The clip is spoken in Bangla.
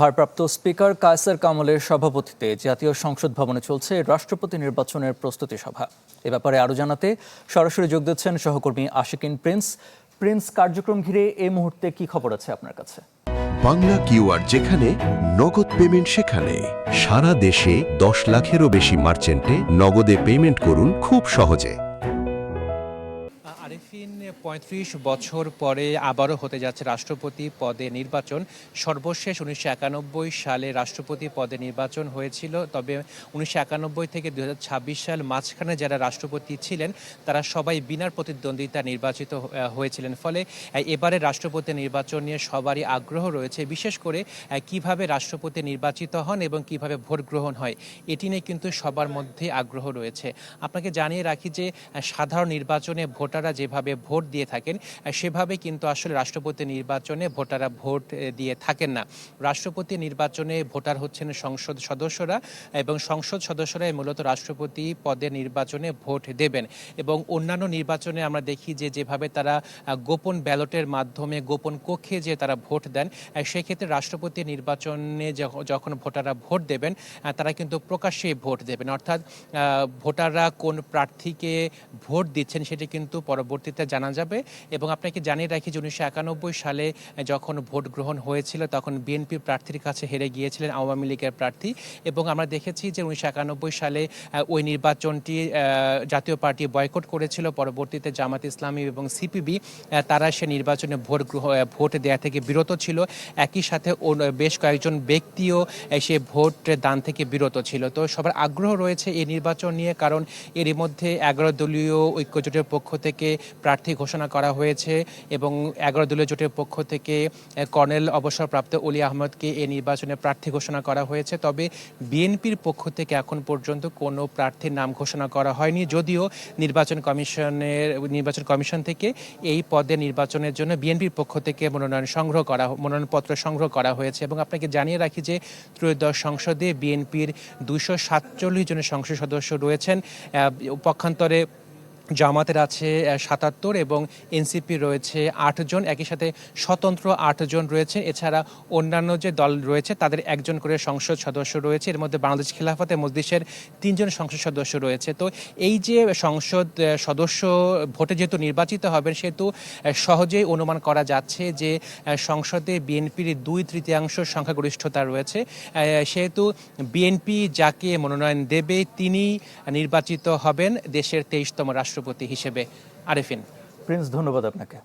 ভারপ্রাপ্ত স্পিকার কায়সার কামালের সভাপতিত্বে জাতীয় সংসদ ভবনে চলছে রাষ্ট্রপতি নির্বাচনের প্রস্তুতি সভা। এ ব্যাপারে আরও জানাতে সরাসরি যোগ দিচ্ছেন সহকর্মী আশিকিন প্রিন্স। কার্যক্রম ঘিরে এই মুহূর্তে কি খবর আছে আপনার কাছে? বাংলা কিউআর যেখানে নগদ পেমেন্ট সেখানে সারা দেশে 10 লাখেরও বেশি মার্চেন্টে নগদে পেমেন্ট করুন খুব সহজে। আরিফিন, ৩৫ বছর পরে আবারও হতে যাচ্ছে রাষ্ট্রপতি পদে নির্বাচন। সর্বশেষ ১৯৯১ সালে রাষ্ট্রপতি পদে নির্বাচন হয়েছিল। তবে ১৯৯১ থেকে ২০২৬ সাল মাঝখানে যারা রাষ্ট্রপতি ছিলেন তারা সবাই বিনা প্রতিদ্বন্দ্বিতা নির্বাচিত হয়েছিলেন। ফলে এবারে রাষ্ট্রপতি নির্বাচন নিয়ে সবারই আগ্রহ রয়েছে, বিশেষ করে কিভাবে রাষ্ট্রপতি নির্বাচিত হন এবং কিভাবে ভোট গ্রহণ হয় এটি নিয়ে কিন্তু সবার মধ্যে আগ্রহ রয়েছে। আপনাকে জানিয়ে রাখি যে সাধারণ নির্বাচনে ভোটাররা যেভাবে ভোট দিয়ে থাকেন সেভাবে কিন্তু আসলে রাষ্ট্রপতি নির্বাচনে ভোটাররা ভোট দিয়ে থাকেন না। রাষ্ট্রপতি নির্বাচনে ভোটার হচ্ছেন সংসদ সদস্যরা এবং সংসদ সদস্যরাই মূলত রাষ্ট্রপতি পদের নির্বাচনে ভোট দেবেন। এবং অন্যান্য নির্বাচনে আমরা দেখি যে যেভাবে তারা গোপন ব্যালটের মাধ্যমে গোপন কক্ষে যে তারা ভোট দেন, সেক্ষেত্রে রাষ্ট্রপতি নির্বাচনে যখন ভোটাররা ভোট দেবেন তারা কিন্তু প্রকাশ্যে ভোট দেবেন। অর্থাৎ ভোটাররা কোন প্রার্থীকে ভোট দিচ্ছেন সেটি কিন্তু পরবর্তীতে জানা যাবে। এবং আপনাকে জানিয়ে রাখি যে ১৯৯১ সালে যখন ভোট গ্রহণ হয়েছিল তখন বিএনপি প্রার্থীর কাছে হেরে গিয়েছিলেন আওয়ামী লীগের প্রার্থী। এবং আমরা দেখেছি যে ১৯৯১ সালে ওই নির্বাচনটি জাতীয় পার্টি বয়কট করেছিল। পরবর্তীতে জামাত ইসলামী এবং সিপিবি তারা সে নির্বাচনে ভোট দেওয়া থেকে বিরত ছিল। একই সাথে বেশ কয়েকজন ব্যক্তিও সে ভোট দান থেকে বিরত ছিল। তো সবার আগ্রহ রয়েছে এই নির্বাচন নিয়ে, কারণ এরই মধ্যে 11 দলীয় ঐক্যজোটের পক্ষ থেকে প্রার্থী ঘোষণা করা হয়েছে এবং 11 দলীয় জোটের পক্ষ থেকে কর্নেল অবসরপ্রাপ্ত অলি আহমদকে এই নির্বাচনে প্রার্থী ঘোষণা করা হয়েছে। তবে বিএনপির পক্ষ থেকে এখন পর্যন্ত কোনো প্রার্থীর নাম ঘোষণা করা হয়নি, যদিও নির্বাচন কমিশন থেকে এই পদে নির্বাচনের জন্য বিএনপির পক্ষ থেকে মনোনয়নপত্র সংগ্রহ করা হয়েছে। এবং আপনাকে জানিয়ে রাখি যে ত্রয়োদশ সংসদে বিএনপির ২৪৭ জনের সংসদ সদস্য রয়েছেন। পক্ষান্তরে জামাতের আছে ৭৭ এবং এনসিপি রয়েছে ৮ জন, একই সাথে স্বতন্ত্র ৮ জন রয়েছে। এছাড়া অন্যান্য যে দল রয়েছে তাদের একজন করে সংসদ সদস্য রয়েছে। এর মধ্যে বাংলাদেশ খিলাফতে মজলিসের ৩ জন সংসদ সদস্য রয়েছে। তো এই যে সংসদ সদস্য ভোটে যেহেতু নির্বাচিত হবেন, সেহেতু সহজেই অনুমান করা যাচ্ছে যে সংসদে বিএনপির ২/৩ সংখ্যাগরিষ্ঠতা রয়েছে। সেহেতু বিএনপি যাকে মনোনয়ন দেবে তিনি নির্বাচিত হবেন দেশের ২৩তম রাষ্ট্রপতি হিসেবে। আরিফিন। প্রিন্স, ধন্যবাদ আপনাকে।